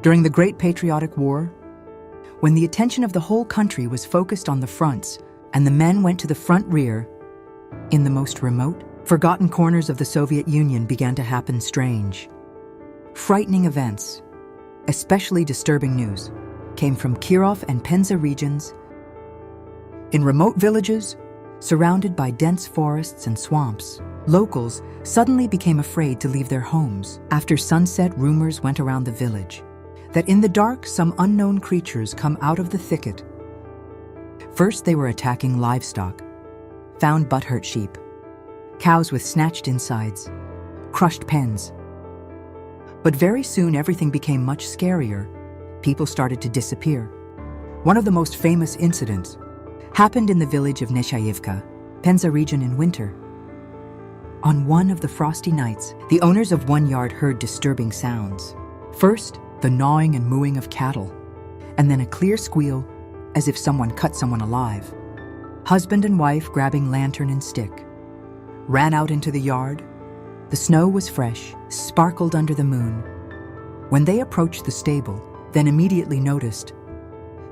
During the Great Patriotic War, when the attention of the whole country was focused on the fronts and the men went to the front rear, in the most remote, forgotten corners of the Soviet Union began to happen strange, frightening events. Especially disturbing news came from Kirov and Penza regions. In remote villages, surrounded by dense forests and swamps, locals suddenly became afraid to leave their homes. After sunset, rumors went around the village that in the dark some unknown creatures come out of the thicket. First they were attacking livestock, found butthurt sheep, cows with snatched insides, crushed pens. But very soon everything became much scarier. People started to disappear. One of the most famous incidents happened in the village of Neshayivka, Penza region in winter. On one of the frosty nights, the owners of one yard heard disturbing sounds. First, the gnawing and mooing of cattle, and then a clear squeal as if someone cut someone alive. Husband and wife, grabbing lantern and stick, ran out into the yard. The snow was fresh, sparkled under the moon. When they approached the stable, then immediately noticed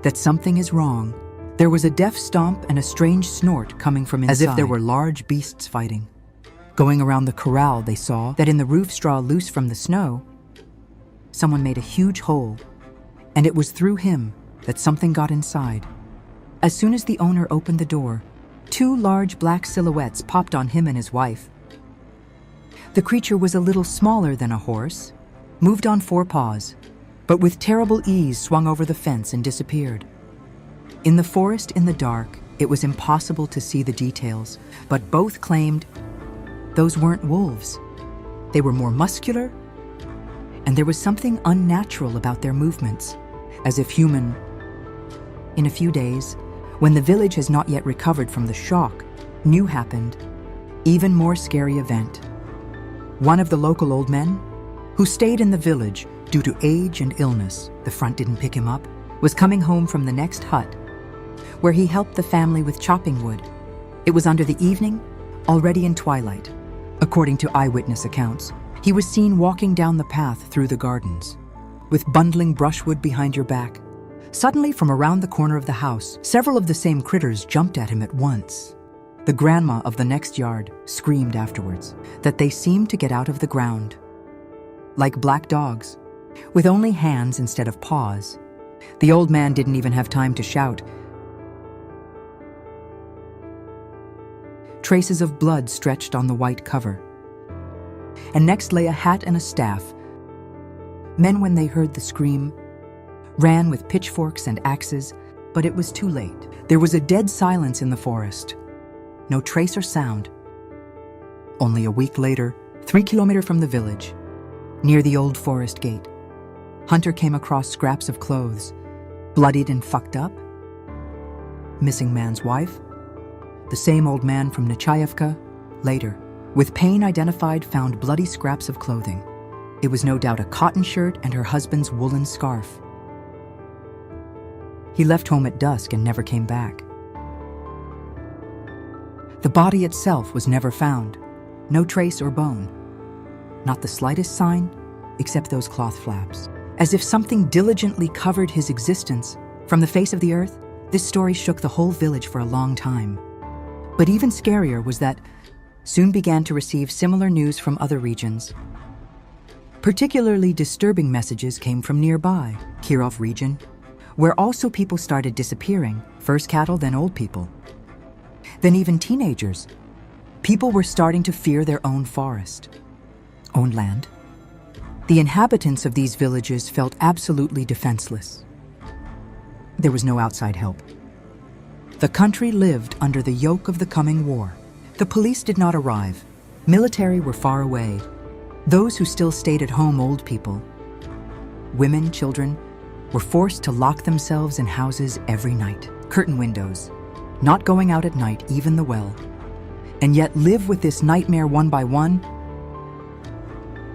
that something is wrong. There was a deaf stomp and a strange snort coming from inside, as if there were large beasts fighting. Going around the corral, they saw that in the roof straw loose from the snow, someone made a huge hole, and it was through him that something got inside. As soon as the owner opened the door, two large black silhouettes popped on him and his wife. The creature was a little smaller than a horse, moved on four paws, but with terrible ease swung over the fence and disappeared. In the forest in the dark, it was impossible to see the details, but both claimed those weren't wolves. They were more muscular, and there was something unnatural about their movements, as if human. In a few days, when the village has not yet recovered from the shock, new happened, even more scary event. One of the local old men, who stayed in the village due to age and illness, the front didn't pick him up, was coming home from the next hut, where he helped the family with chopping wood. It was under the evening, already in twilight. According to eyewitness accounts, he was seen walking down the path through the gardens, with bundling brushwood behind your back. Suddenly, from around the corner of the house, several of the same critters jumped at him at once. The grandma of the next yard screamed afterwards that they seemed to get out of the ground, like black dogs, with only hands instead of paws. The old man didn't even have time to shout. Traces of blood stretched on the white cover, and next lay a hat and a staff. Men, when they heard the scream, ran with pitchforks and axes, but it was too late. There was a dead silence in the forest. No trace or sound. Only a week later, 3 kilometers from the village, near the old forest gate, Hunter came across scraps of clothes, bloodied and fucked up. Missing man's wife, the same old man from Nechayevka, later, with pain identified, found bloody scraps of clothing. It was no doubt a cotton shirt and her husband's woolen scarf. He left home at dusk and never came back. The body itself was never found, no trace or bone, not the slightest sign except those cloth flaps. As if something diligently covered his existence from the face of the earth, this story shook the whole village for a long time. But even scarier was that soon began to receive similar news from other regions. Particularly disturbing messages came from nearby, Kirov region, where also people started disappearing, first cattle, then old people. Then even teenagers. People were starting to fear their own forest, own land. The inhabitants of these villages felt absolutely defenseless. There was no outside help. The country lived under the yoke of the coming war. The police did not arrive. Military were far away. Those who still stayed at home, old people, women, children, were forced to lock themselves in houses every night. Curtain windows, not going out at night, even the well, and yet live with this nightmare one by one,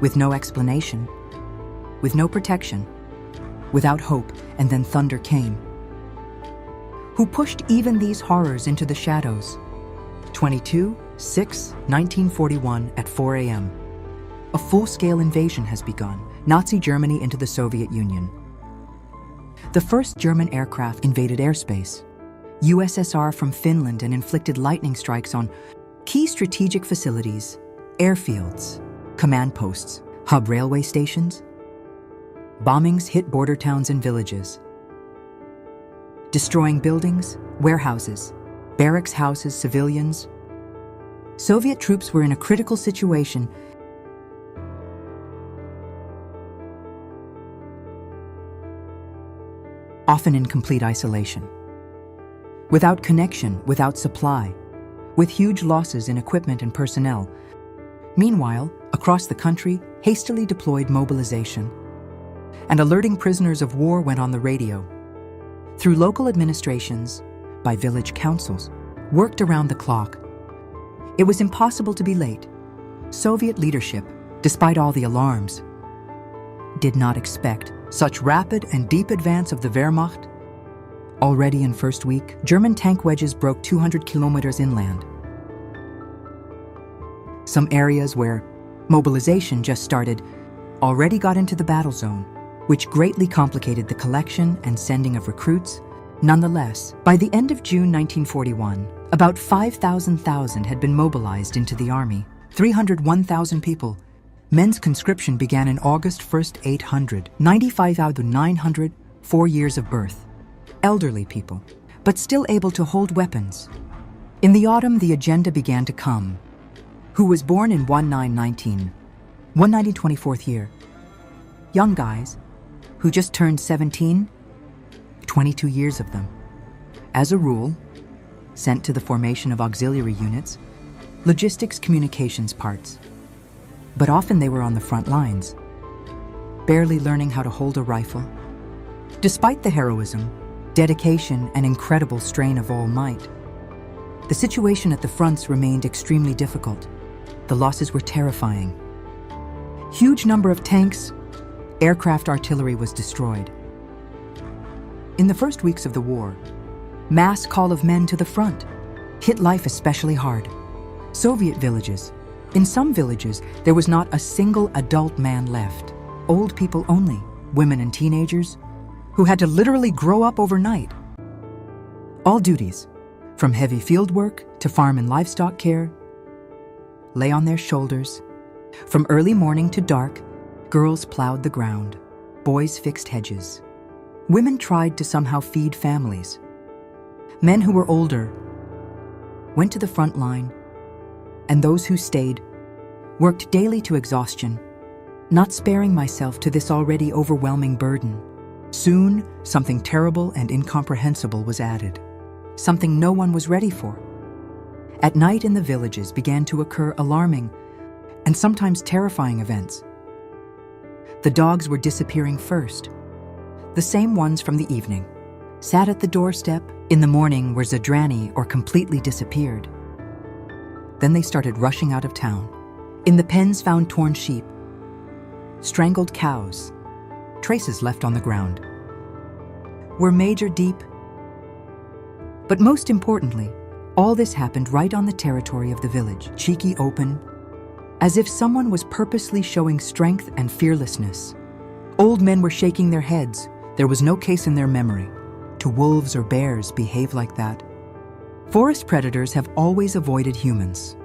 with no explanation, with no protection, without hope. And then thunder came. Who pushed even these horrors into the shadows? 22/6/1941 at 4 a.m. A full-scale invasion has begun. Nazi Germany into the Soviet Union. the first German aircraft invaded airspace. USSR from Finland and inflicted lightning strikes on key strategic facilities, airfields, command posts, hub railway stations. Bombings hit border towns and villages, destroying buildings, warehouses, barracks houses, civilians. Soviet troops were in a critical situation. Often in complete isolation. Without connection, without supply, with huge losses in equipment and personnel. Meanwhile, across the country, hastily deployed mobilization. And alerting prisoners of war went on the radio. Through local administrations, by village councils, worked around the clock. It was impossible to be late. Soviet leadership, despite all the alarms, did not expect such rapid and deep advance of the Wehrmacht. Already in first week, German tank wedges broke 200 kilometers inland. Some areas where mobilization just started already got into the battle zone, which greatly complicated the collection and sending of recruits. Nonetheless, by the end of June 1941, about 5,000 had been mobilized into the army, 301,000 people. Men's conscription began in August 1st, 800, 95,900, 4 years of birth. Elderly people, but still able to hold weapons. In the autumn, the agenda began to come. Who was born in 1919, 124th year. Young guys, who just turned 17, 22 years of them. As a rule, sent to the formation of auxiliary units, logistics communications parts. But often they were on the front lines, barely learning how to hold a rifle. Despite the heroism, dedication, and incredible strain of all might, the situation at the fronts remained extremely difficult. The losses were terrifying. Huge number of tanks, aircraft artillery was destroyed. In the first weeks of the war, mass call of men to the front hit life especially hard. Soviet villages. In some villages, there was not a single adult man left. Old people only, women and teenagers, who had to literally grow up overnight. All duties, from heavy field work to farm and livestock care, lay on their shoulders. From early morning to dark, girls plowed the ground, boys fixed hedges. Women tried to somehow feed families. Men who were older went to the front line, and those who stayed worked daily to exhaustion, not sparing myself to this already overwhelming burden. Soon, something terrible and incomprehensible was added, something no one was ready for. At night in the villages began to occur alarming and sometimes terrifying events. The dogs were disappearing first. The same ones from the evening sat at the doorstep. In the morning were zadrani or completely disappeared. Then they started rushing out of town. In the pens found torn sheep, strangled cows, traces left on the ground. Were major deep. But most importantly, all this happened right on the territory of the village, cheeky open, as if someone was purposely showing strength and fearlessness. Old men were shaking their heads. There was no case in their memory to wolves or bears behave like that. Forest predators have always avoided humans,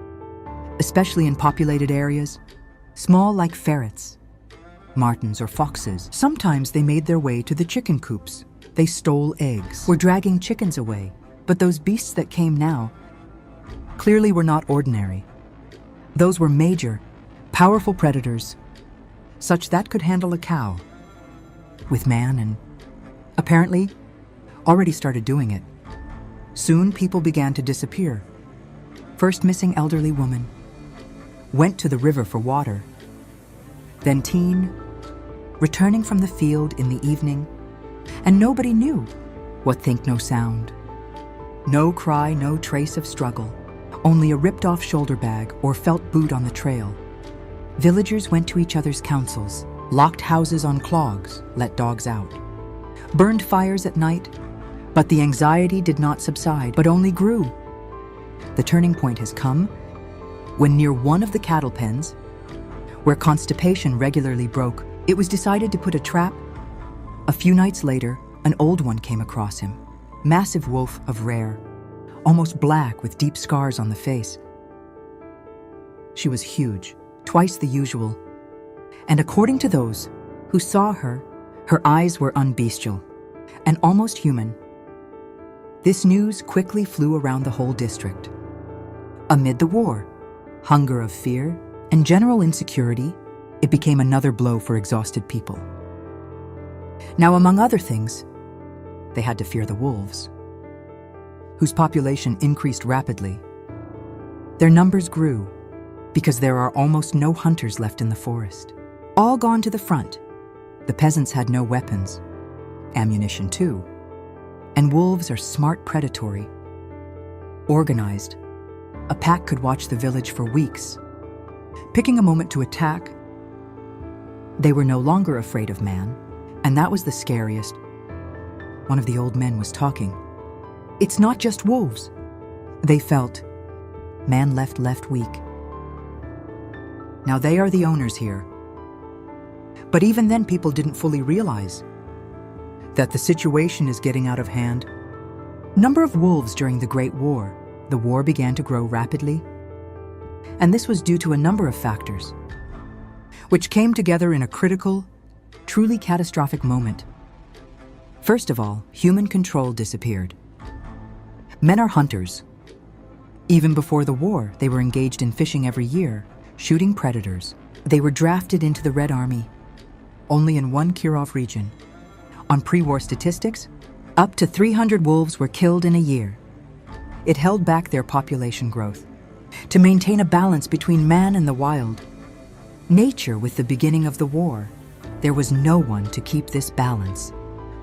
especially in populated areas, small like ferrets, martens or foxes. Sometimes they made their way to the chicken coops. They stole eggs, were dragging chickens away. But those beasts that came now clearly were not ordinary. Those were major, powerful predators, such that could handle a cow with man, and apparently already started doing it. Soon people began to disappear. First missing elderly woman, went to the river for water. Then teen, returning from the field in the evening, and nobody knew what think no sound. No cry, no trace of struggle, only a ripped-off shoulder bag or felt boot on the trail. Villagers went to each other's councils, locked houses on clogs, let dogs out, burned fires at night, but the anxiety did not subside, but only grew. The turning point has come when near one of the cattle pens, where constipation regularly broke, it was decided to put a trap. A few nights later, an old one came across him. Massive wolf of rare, almost black with deep scars on the face. She was huge, twice the usual, and according to those who saw her, her eyes were unbestial and almost human. This news quickly flew around the whole district. Amid the war, hunger of fear, and general insecurity, it became another blow for exhausted people. Now, among other things, they had to fear the wolves, whose population increased rapidly. Their numbers grew because there are almost no hunters left in the forest. All gone to the front. The peasants had no weapons, ammunition too, and wolves are smart, predatory, organized. A pack could watch the village for weeks, picking a moment to attack. They were no longer afraid of man, and that was the scariest. One of the old men was talking. It's not just wolves. They felt. Man left weak. Now they are the owners here. But even then, people didn't fully realize that the situation is getting out of hand. Number of wolves during the Great War. The war began to grow rapidly, and this was due to a number of factors, which came together in a critical, truly catastrophic moment. First of all, human control disappeared. Men are hunters. Even before the war, they were engaged in fishing every year, shooting predators. They were drafted into the Red Army, only in one Kirov region. On pre-war statistics, up to 300 wolves were killed in a year. It held back their population growth. To maintain a balance between man and the wild, nature with the beginning of the war, there was no one to keep this balance.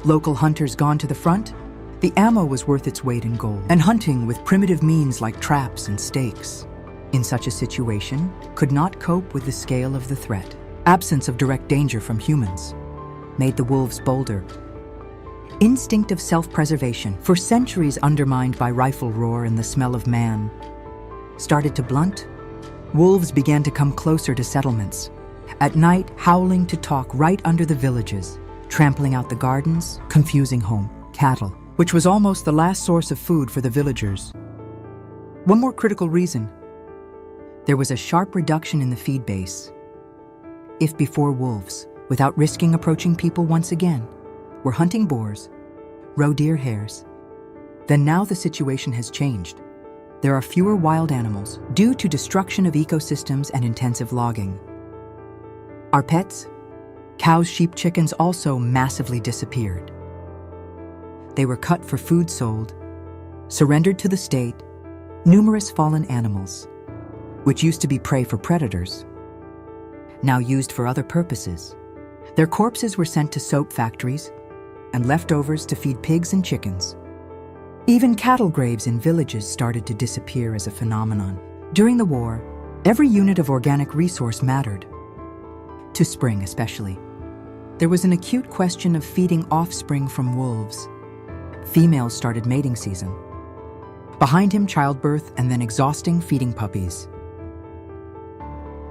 Local hunters gone to the front, the ammo was worth its weight in gold, and hunting with primitive means like traps and stakes, in such a situation, could not cope with the scale of the threat. Absence of direct danger from humans made the wolves bolder. Instinct of self-preservation, for centuries undermined by rifle roar and the smell of man, started to blunt. Wolves began to come closer to settlements, at night howling to talk right under the villages, trampling out the gardens, confusing home, cattle, which was almost the last source of food for the villagers. One more critical reason. There was a sharp reduction in the feed base. If before wolves, without risking approaching people once again, were hunting boars, roe deer hares, then now the situation has changed. There are fewer wild animals due to destruction of ecosystems and intensive logging. Our pets, cows, sheep, chickens, also massively disappeared. They were cut for food, sold, surrendered to the state. Numerous fallen animals, which used to be prey for predators, now used for other purposes. Their corpses were sent to soap factories and leftovers to feed pigs and chickens. Even cattle graves in villages started to disappear as a phenomenon. During the war, every unit of organic resource mattered. To spring especially. There was an acute question of feeding offspring from wolves. Females started mating season. Behind him, childbirth and then exhausting feeding puppies.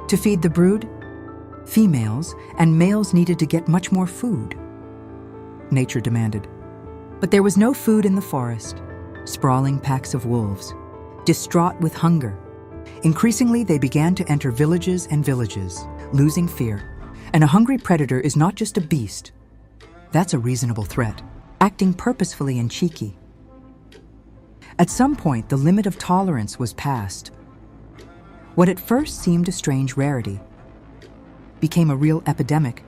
To feed the brood, females and males needed to get much more food. Nature demanded. But there was no food in the forest. Sprawling packs of wolves, distraught with hunger. Increasingly, they began to enter villages and villages, losing fear. And a hungry predator is not just a beast. That's a reasonable threat, acting purposefully and cheeky. At some point, the limit of tolerance was passed. What at first seemed a strange rarity became a real epidemic.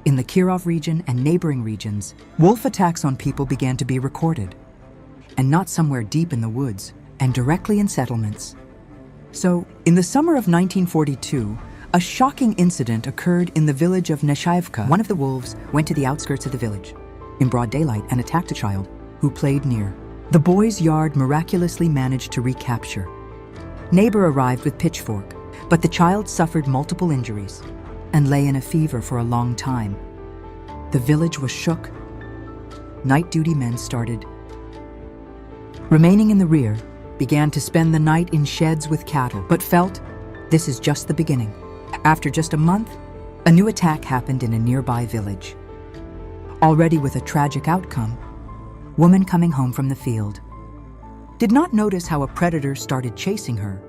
In the Kirov region and neighboring regions, wolf attacks on people began to be recorded, and not somewhere deep in the woods and directly in settlements. So, in the summer of 1942, a shocking incident occurred in the village of Neshaivka. One of the wolves went to the outskirts of the village in broad daylight and attacked a child who played near. The boy's yard miraculously managed to recapture. Neighbor arrived with pitchfork, but the child suffered multiple injuries and lay in a fever for a long time. The village was shook. Night duty men started. Remaining in the rear, began to spend the night in sheds with cattle, but felt this is just the beginning. After just a month, a new attack happened in a nearby village. already with a tragic outcome, woman coming home from the field, did not notice how a predator started chasing her.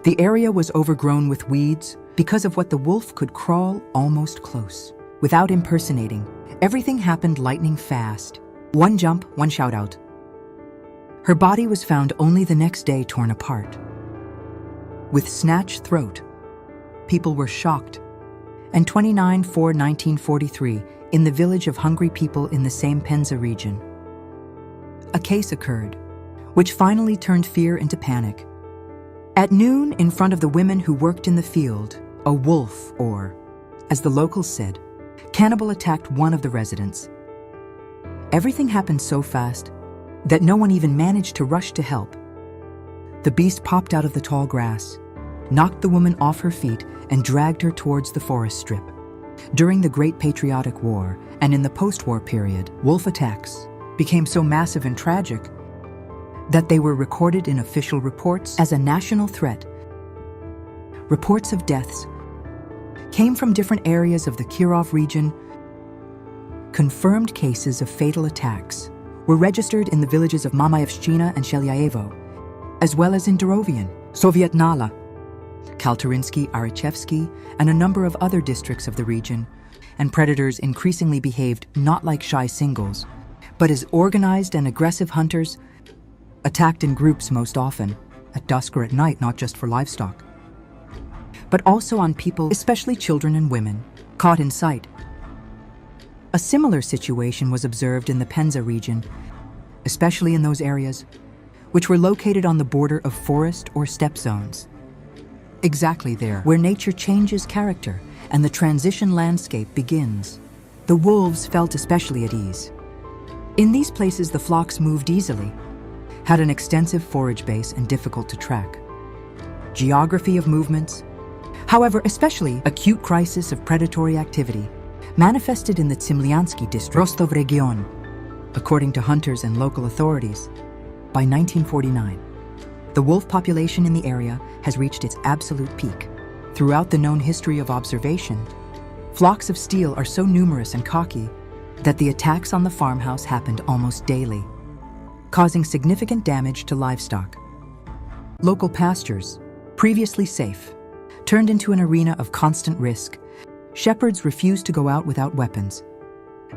The area was overgrown with weeds because of what the wolf could crawl almost close. Without impersonating, everything happened lightning fast. One jump, one shout out. Her body was found only the next day, torn apart. With snatched throat, people were shocked. And 29/4/1943, in the village of hungry people in the same Penza region, a case occurred, which finally turned fear into panic. At noon, in front of the women who worked in the field, a wolf, or, as the locals said, cannibal attacked one of the residents. Everything happened so fast that no one even managed to rush to help. The beast popped out of the tall grass, knocked the woman off her feet, and dragged her towards the forest strip. During the Great Patriotic War and in the post-war period, wolf attacks became so massive and tragic that they were recorded in official reports as a national threat. Reports of deaths came from different areas of the Kirov region. Confirmed cases of fatal attacks were registered in the villages of Mamayevshchina and Shelyaevo, as well as in Dorovian, Sovietnala, Kalterinsky, Arichevsky, and a number of other districts of the region, and predators increasingly behaved not like shy singles, but as organized and aggressive hunters, attacked in groups most often, at dusk or at night, not just for livestock, but also on people, especially children and women, caught in sight. A similar situation was observed in the Penza region, especially in those areas which were located on the border of forest or steppe zones. Exactly there, where nature changes character and the transition landscape begins. The wolves felt especially at ease. In these places, the flocks moved easily, had an extensive forage base and difficult to track. Geography of movements, however, especially acute crisis of predatory activity, manifested in the Tsimlyansky district, Rostov region, according to hunters and local authorities. By 1949, the wolf population in the area has reached its absolute peak. Throughout the known history of observation, flocks of steel are so numerous and cocky that the attacks on the farmhouse happened almost daily, causing significant damage to livestock. Local pastures, previously safe, turned into an arena of constant risk. Shepherds refused to go out without weapons,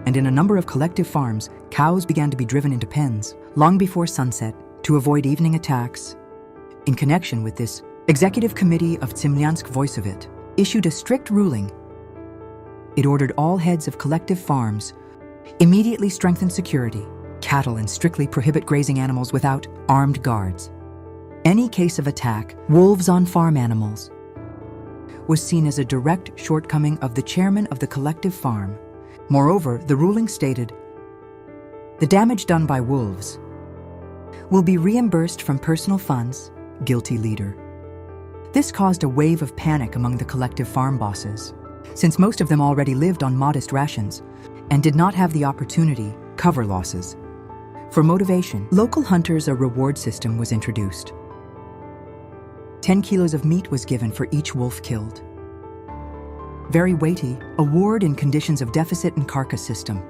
and in a number of collective farms, cows began to be driven into pens long before sunset to avoid evening attacks. In connection with this, Executive Committee of Tsimlyansk Voisovit issued a strict ruling. It ordered all heads of collective farms immediately strengthen security, cattle, and strictly prohibit grazing animals without armed guards. Any case of attack, wolves on farm animals, was seen as a direct shortcoming of the chairman of the collective farm. Moreover, the ruling stated, the damage done by wolves will be reimbursed from personal funds, guilty leader. This caused a wave of panic among the collective farm bosses, since most of them already lived on modest rations and did not have the opportunity to cover losses. For motivation, local hunters, a reward system was introduced. 10 kilos of meat was given for each wolf killed. Very weighty, award in conditions of deficit and carcass system.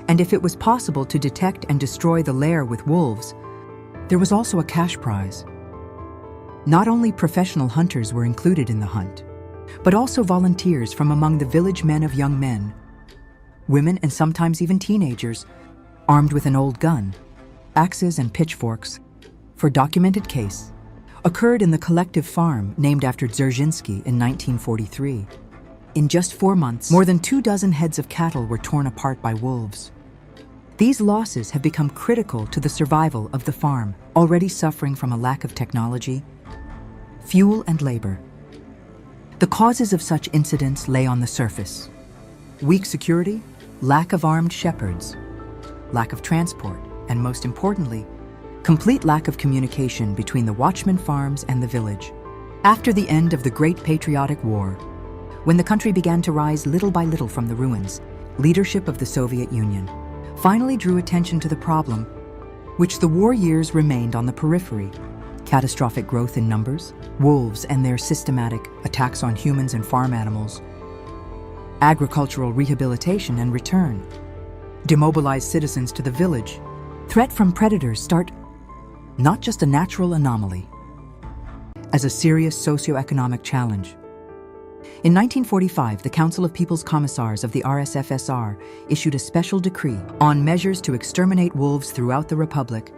And if it was possible to detect and destroy the lair with wolves, there was also a cash prize. Not only professional hunters were included in the hunt, but also volunteers from among the village men of young men, women, and sometimes even teenagers, armed with an old gun, axes and pitchforks. For documented case, occurred in the collective farm named after Dzerzhinsky in 1943. In just 4 months, more than 24 heads of cattle were torn apart by wolves. These losses have become critical to the survival of the farm, already suffering from a lack of technology, fuel, and labor. The causes of such incidents lay on the surface: weak security, lack of armed shepherds, lack of transport, and most importantly, complete lack of communication between the watchman farms and the village. After the end of the Great Patriotic War, when the country began to rise little by little from the ruins, leadership of the Soviet Union finally drew attention to the problem, which the war years remained on the periphery: catastrophic growth in numbers, wolves and their systematic attacks on humans and farm animals. agricultural rehabilitation and return, demobilize citizens to the village. Threat from predators start not just a natural anomaly, as a serious socioeconomic challenge. In 1945, the Council of People's Commissars of the RSFSR issued a special decree on measures to exterminate wolves throughout the Republic.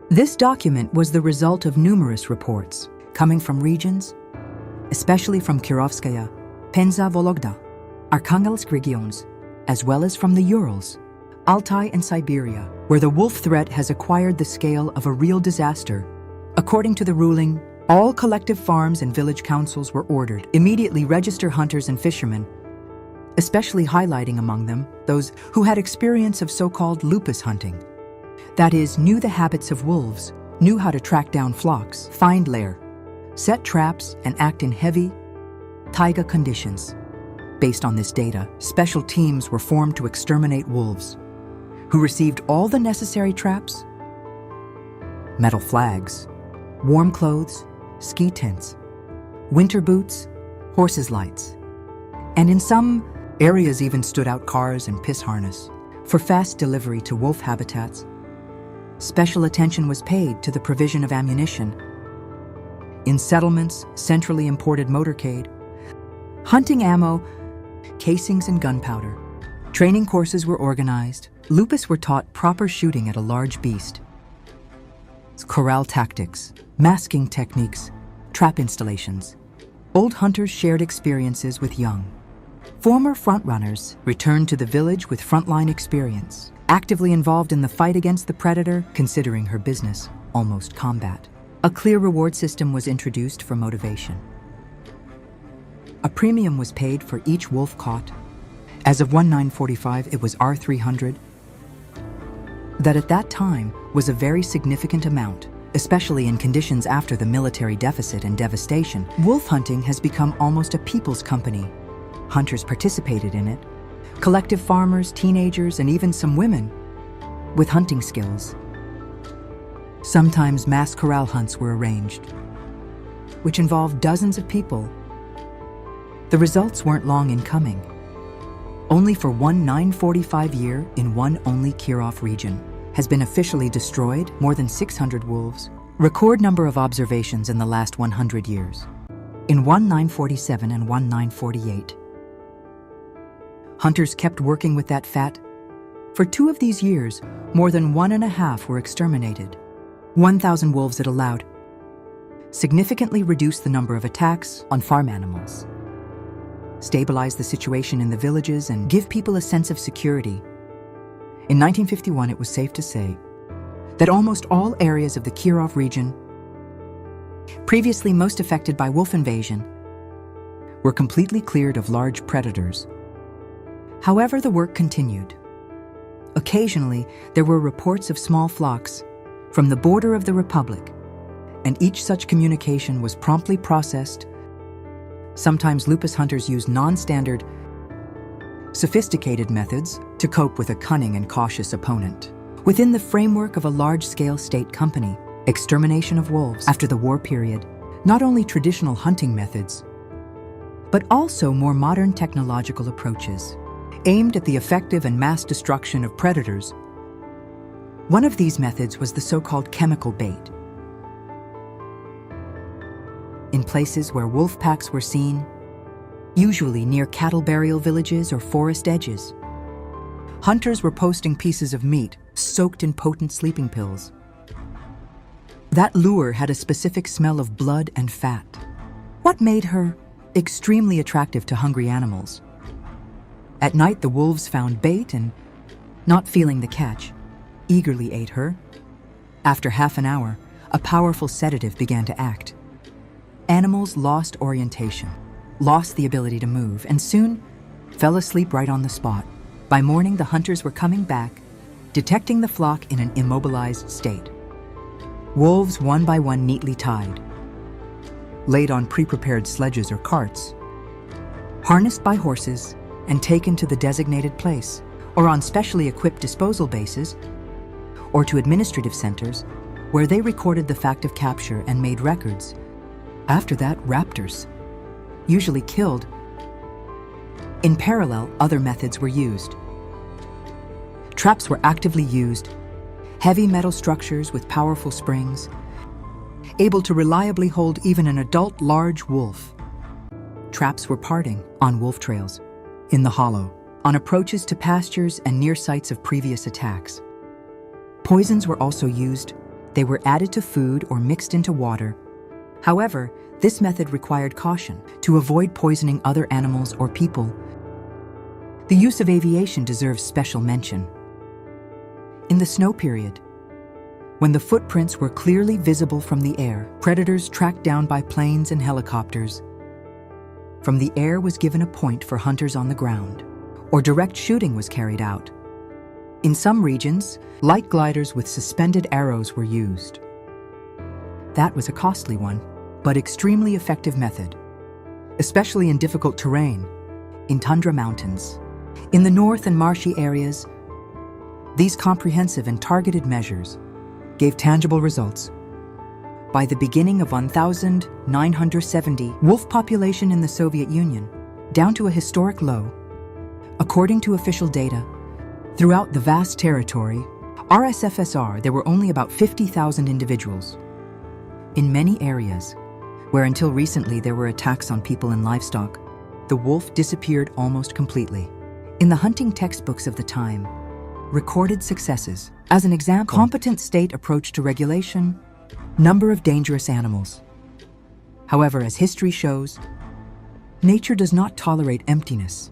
This document was the result of numerous reports coming from regions, especially from Kirovskaya, Penza Vologda, Arkhangelsk regions, as well as from the Urals, Altai and Siberia, where the wolf threat has acquired the scale of a real disaster. According to the ruling, all collective farms and village councils were ordered immediately register hunters and fishermen, especially highlighting among them those who had experience of so-called lupus hunting. That is, knew the habits of wolves, knew how to track down flocks, find lair, set traps, and act in heavy taiga conditions. Based on this data, special teams were formed to exterminate wolves, who received all the necessary traps, metal flags, warm clothes, ski tents, winter boots, horses' lights, and in some areas even stood out cars and piss harness. For fast delivery to wolf habitats, special attention was paid to the provision of ammunition. In settlements, centrally imported motorcade, hunting ammo, casings and gunpowder. Training courses were organized. Lupus were taught proper shooting at a large beast, corral tactics, masking techniques, trap installations. Old hunters shared experiences with young. Former frontrunners returned to the village with frontline experience, actively involved in the fight against the predator, considering her business almost combat. A clear reward system was introduced for motivation. A premium was paid for each wolf caught. As of 1945, it was R300. That at that time was a very significant amount, especially in conditions after the military deficit and devastation. Wolf hunting has become almost a people's company. Hunters participated in it, collective farmers, teenagers, and even some women with hunting skills. Sometimes mass corral hunts were arranged, which involved dozens of people. The results weren't long in coming. Only for one 945 year in one only Kirov region has been officially destroyed more than 600 wolves. Record number of observations in the last 100 years. In 1947 and 1948. Hunters kept working with that fat. For 2 of these years, more than 1.5 were exterminated. 1,000 wolves it allowed. Significantly reduced the number of attacks on farm animals. Stabilize the situation in the villages and give people a sense of security. In 1951, it was safe to say that almost all areas of the Kirov region, previously most affected by wolf invasion, were completely cleared of large predators. However, the work continued. Occasionally, there were reports of small flocks from the border of the Republic, and each such communication was promptly processed. Sometimes lupus hunters used non-standard, sophisticated methods to cope with a cunning and cautious opponent. Within the framework of a large-scale state company, extermination of wolves after the war period, not only traditional hunting methods, but also more modern technological approaches, aimed at the effective and mass destruction of predators. One of these methods was the so-called chemical bait. In places where wolf packs were seen, usually near cattle burial villages or forest edges, hunters were posting pieces of meat soaked in potent sleeping pills. That lure had a specific smell of blood and fat. What made her extremely attractive to hungry animals? At night, the wolves found bait and, not feeling the catch, eagerly ate her. After half an hour, a powerful sedative began to act. Animals lost orientation, lost the ability to move, and soon fell asleep right on the spot. By morning, the hunters were coming back, detecting the flock in an immobilized state. Wolves, one by one, neatly tied, laid on pre-prepared sledges or carts, harnessed by horses, and taken to the designated place, or on specially equipped disposal bases, or to administrative centers, where they recorded the fact of capture and made records. After that, raptors, usually killed, In parallel, other methods were used. Traps were actively used, heavy metal structures with powerful springs, able to reliably hold even an adult large wolf. Traps were parting on wolf trails, in the hollow, on approaches to pastures and near sites of previous attacks. Poisons were also used. They were added to food or mixed into water. However, this method required caution to avoid poisoning other animals or people. The use of aviation deserves special mention. In the snow period, when the footprints were clearly visible from the air, predators tracked down by planes and helicopters. From the air was given a point for hunters on the ground, or direct shooting was carried out. In some regions, light gliders with suspended arrows were used. That was a costly one, but extremely effective method, especially in difficult terrain, in tundra mountains. In the north and marshy areas, these comprehensive and targeted measures gave tangible results. By the beginning of 1970, wolf population in the Soviet Union down to a historic low. According to official data, throughout the vast territory, RSFSR, there were only about 50,000 individuals. In many areas, where until recently there were attacks on people and livestock, the wolf disappeared almost completely. In the hunting textbooks of the time, recorded successes. As an example, competent state approach to regulation, number of dangerous animals. However, as history shows, nature does not tolerate emptiness.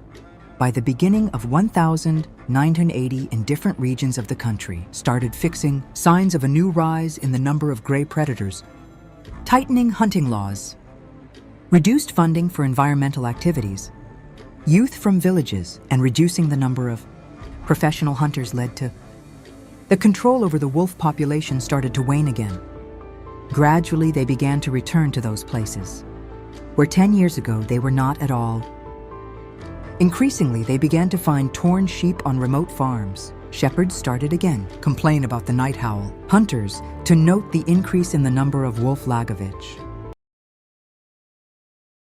By the beginning of 1980, in different regions of the country started fixing signs of a new rise in the number of gray predators, tightening hunting laws, reduced funding for environmental activities, youth from villages, and reducing the number of professional hunters led to the control over the wolf population started to wane again. Gradually, they began to return to those places where 10 years ago they were not at all. Increasingly, they began to find torn sheep on remote farms. Shepherds started again, complain about the night howl. Hunters to note the increase in the number of wolf lagovich.